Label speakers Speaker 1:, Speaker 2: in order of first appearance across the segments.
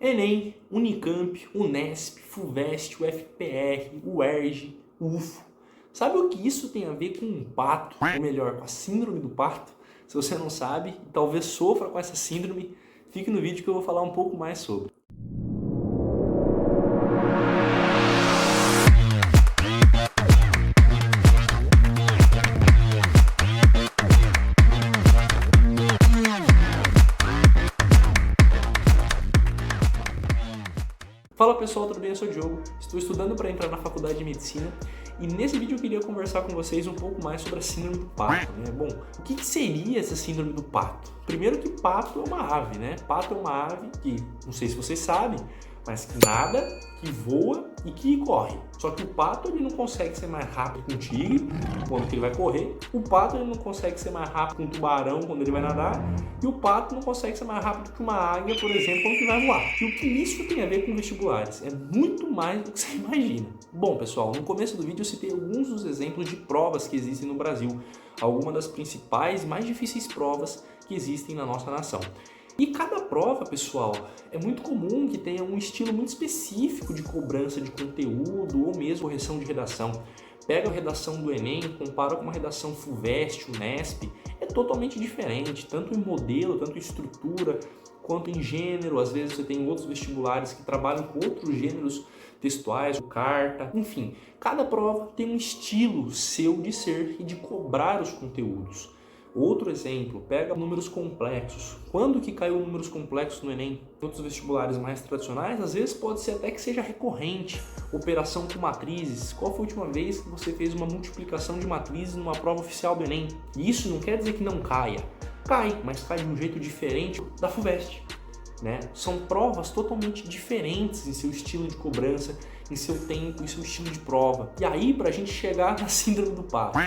Speaker 1: Enem, Unicamp, Unesp, Fuvest, UFPR, UERJ, UFO. Sabe o que isso tem a ver com um pato? Ou melhor, com a síndrome do pato? Se você não sabe, talvez sofra com essa síndrome, fique no vídeo que eu vou falar um pouco mais sobre. Fala pessoal, tudo bem? Eu sou o Diogo, estou estudando para entrar na faculdade de Medicina e nesse vídeo eu queria conversar com vocês um pouco mais sobre a síndrome do pato, né? Bom, o que seria essa síndrome do pato? Primeiro que pato é uma ave, né? Pato é uma ave que, não sei se vocês sabem, mas que nada, que voa e que corre. Só que o pato ele não consegue ser mais rápido que um tigre quando ele vai correr, o pato ele não consegue ser mais rápido que um tubarão quando ele vai nadar, e o pato não consegue ser mais rápido que uma águia, por exemplo, quando ele vai voar. E o que isso tem a ver com vestibulares? É muito mais do que você imagina. Bom, pessoal, no começo do vídeo eu citei alguns dos exemplos de provas que existem no Brasil, algumas das principais e mais difíceis provas que existem na nossa nação. E cada prova, pessoal, é muito comum que tenha um estilo muito específico de cobrança de conteúdo ou mesmo correção de redação. Pega a redação do Enem, compara com uma redação Fuvest, Unesp, é totalmente diferente, tanto em modelo, tanto em estrutura, quanto em gênero. Às vezes você tem outros vestibulares que trabalham com outros gêneros textuais, carta, enfim. Cada prova tem um estilo seu de ser e de cobrar os conteúdos. Outro exemplo, pega números complexos. Quando que caiu números complexos no Enem? Em outros vestibulares mais tradicionais, às vezes pode ser até que seja recorrente. Operação com matrizes. Qual foi a última vez que você fez uma multiplicação de matrizes numa prova oficial do Enem? E isso não quer dizer que não caia. Cai, mas cai de um jeito diferente da Fuvest, né? São provas totalmente diferentes em seu estilo de cobrança, em seu tempo, em seu estilo de prova. E aí, para a gente chegar na síndrome do pato.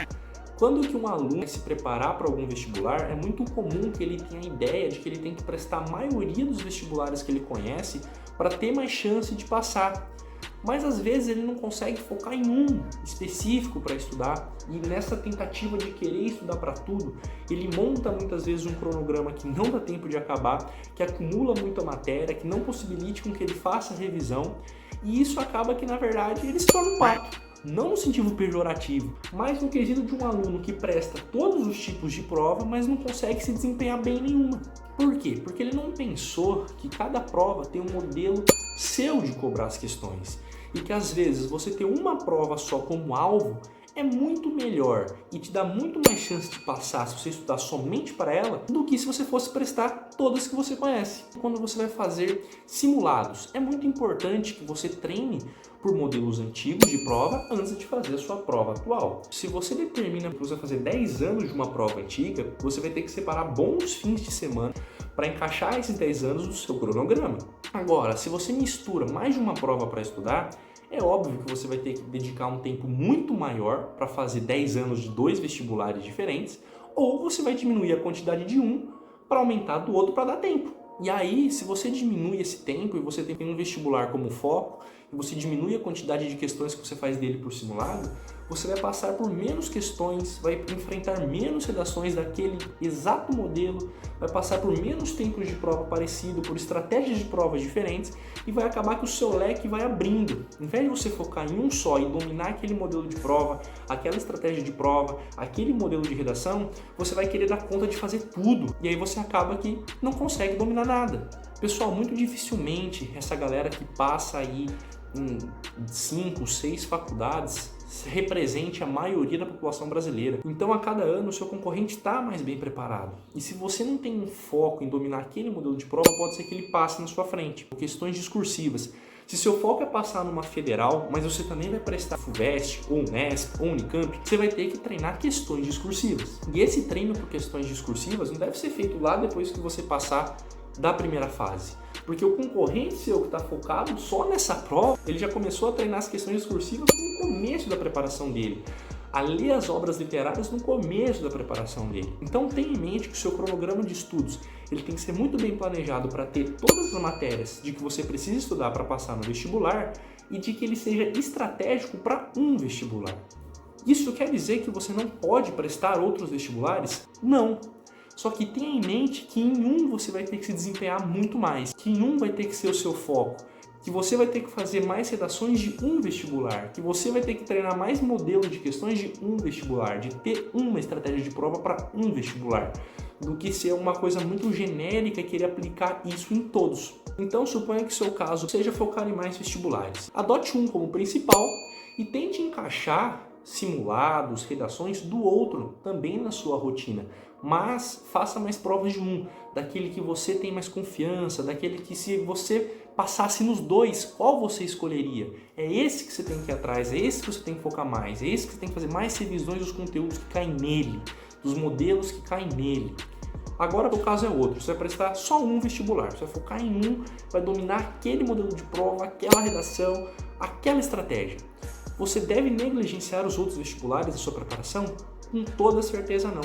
Speaker 1: Quando que um aluno vai se preparar para algum vestibular, é muito comum que ele tenha a ideia de que ele tem que prestar a maioria dos vestibulares que ele conhece para ter mais chance de passar. Mas às vezes ele não consegue focar em um específico para estudar, e nessa tentativa de querer estudar para tudo, ele monta muitas vezes um cronograma que não dá tempo de acabar, que acumula muita matéria, que não possibilite com que ele faça revisão, e isso acaba que na verdade ele se torna um pato. Não no sentido pejorativo, mas no quesito de um aluno que presta todos os tipos de prova, mas não consegue se desempenhar bem em nenhuma. Por quê? Porque ele não pensou que cada prova tem um modelo seu de cobrar as questões. E que às vezes você ter uma prova só como alvo é muito melhor e te dá muito mais chance de passar se você estudar somente para ela do que se você fosse prestar todas que você conhece. Quando você vai fazer simulados, é muito importante que você treine por modelos antigos de prova antes de fazer a sua prova atual. Se você determina que você vai fazer 10 anos de uma prova antiga, você vai ter que separar bons fins de semana para encaixar esses 10 anos no seu cronograma. Agora, se você mistura mais de uma prova para estudar, é óbvio que você vai ter que dedicar um tempo muito maior para fazer 10 anos de 2 vestibulares diferentes, ou você vai diminuir a quantidade de um para aumentar do outro para dar tempo. E aí, se você diminui esse tempo e você tem um vestibular como foco, e você diminui a quantidade de questões que você faz dele por simulado, você vai passar por menos questões, vai enfrentar menos redações daquele exato modelo, vai passar por menos tempos de prova parecido, por estratégias de provas diferentes, e vai acabar que o seu leque vai abrindo. Em vez de você focar em um só e dominar aquele modelo de prova, aquela estratégia de prova, aquele modelo de redação, você vai querer dar conta de fazer tudo, e aí você acaba que não consegue dominar nada. Pessoal, muito dificilmente essa galera que passa aí em 5, 6 faculdades represente a maioria da população brasileira. Então, a cada ano, o seu concorrente está mais bem preparado. E se você não tem um foco em dominar aquele modelo de prova, pode ser que ele passe na sua frente. Questões discursivas. Se seu foco é passar numa federal, mas você também vai prestar Fuvest, ou Unesp, ou Unicamp, você vai ter que treinar questões discursivas. E esse treino por questões discursivas não deve ser feito lá depois que você passar da primeira fase. Porque o concorrente seu que está focado só nessa prova, ele já começou a treinar as questões discursivas no começo da preparação dele, a ler as obras literárias no começo da preparação dele. Então tenha em mente que o seu cronograma de estudos ele tem que ser muito bem planejado para ter todas as matérias de que você precisa estudar para passar no vestibular e de que ele seja estratégico para um vestibular. Isso quer dizer que você não pode prestar outros vestibulares? Não. Só que tenha em mente que em um você vai ter que se desempenhar muito mais, que em um vai ter que ser o seu foco, que você vai ter que fazer mais redações de um vestibular, que você vai ter que treinar mais modelo de questões de um vestibular, de ter uma estratégia de prova para um vestibular, do que ser uma coisa muito genérica e querer aplicar isso em todos. Então suponha que o seu caso seja focar em mais vestibulares. Adote um como principal e tente encaixar simulados, redações do outro também na sua rotina, mas faça mais provas de um, daquele que você tem mais confiança, daquele que se você passasse nos dois, qual você escolheria? É esse que você tem que ir atrás, é esse que você tem que focar mais, é esse que você tem que fazer mais revisões dos conteúdos que caem nele, dos modelos que caem nele. Agora o caso é outro, você vai prestar só um vestibular, você vai focar em um, vai dominar aquele modelo de prova, aquela redação, aquela estratégia. Você deve negligenciar os outros vestibulares da sua preparação? Com toda certeza não.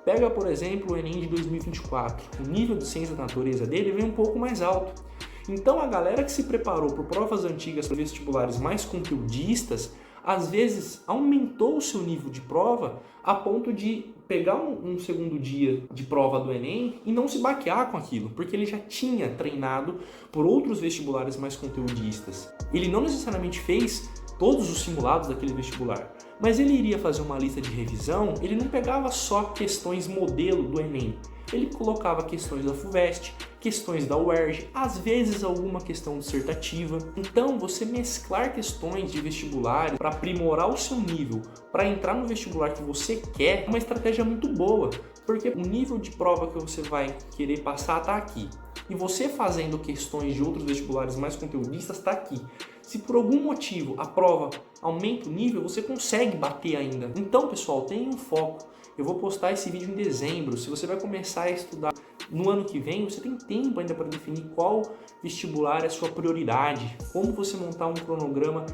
Speaker 1: Pega, por exemplo, o Enem de 2024. O nível de ciência da natureza dele vem um pouco mais alto. Então a galera que se preparou por provas antigas para vestibulares mais conteudistas, às vezes aumentou o seu nível de prova a ponto de pegar um segundo dia de prova do Enem e não se baquear com aquilo, porque ele já tinha treinado por outros vestibulares mais conteudistas. Ele não necessariamente fez todos os simulados daquele vestibular, mas ele iria fazer uma lista de revisão, ele não pegava só questões modelo do Enem, ele colocava questões da FUVEST, questões da UERJ, às vezes alguma questão dissertativa. Então você mesclar questões de vestibular para aprimorar o seu nível, para entrar no vestibular que você quer, é uma estratégia muito boa, porque o nível de prova que você vai querer passar está aqui. E você fazendo questões de outros vestibulares mais conteudistas está aqui. Se por algum motivo a prova aumenta o nível, você consegue bater ainda. Então, pessoal, tenha um foco. Eu vou postar esse vídeo em dezembro. Se você vai começar a estudar no ano que vem, você tem tempo ainda para definir qual vestibular é a sua prioridade, como você montar um cronograma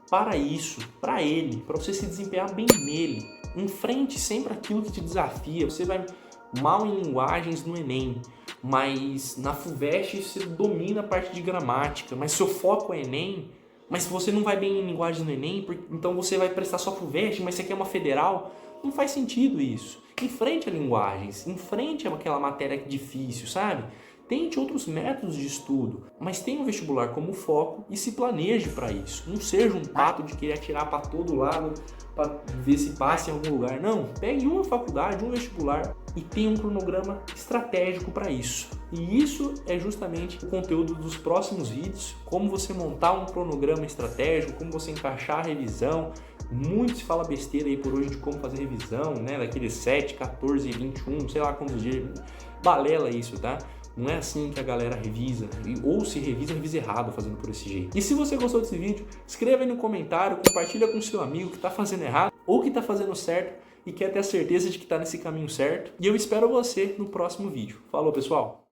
Speaker 1: para isso, para ele, para você se desempenhar bem nele. Enfrente sempre aquilo que te desafia. Você vai mal em linguagens no Enem, mas na FUVEST você domina a parte de gramática, mas seu foco é Enem. Mas se você não vai bem em linguagens no Enem, então você vai prestar só FUVEST, mas você quer uma federal, não faz sentido isso. Enfrente a linguagens, enfrente aquela matéria difícil, sabe? Tente outros métodos de estudo, mas tenha o vestibular como foco e se planeje para isso. Não seja um pato de querer atirar para todo lado para ver se passa em algum lugar. Não, pegue uma faculdade, um vestibular e tenha um cronograma estratégico para isso. E isso é justamente o conteúdo dos próximos vídeos, como você montar um cronograma estratégico, como você encaixar a revisão. Muito se fala besteira aí por hoje de como fazer revisão, né? Daqueles 7, 14, 21, sei lá quantos dias. Balela isso, tá? Não é assim que a galera revisa, ou se revisa errado fazendo por esse jeito. E se você gostou desse vídeo, escreva aí no comentário, compartilha com seu amigo que está fazendo errado ou que está fazendo certo e quer ter a certeza de que está nesse caminho certo. E eu espero você no próximo vídeo. Falou, pessoal!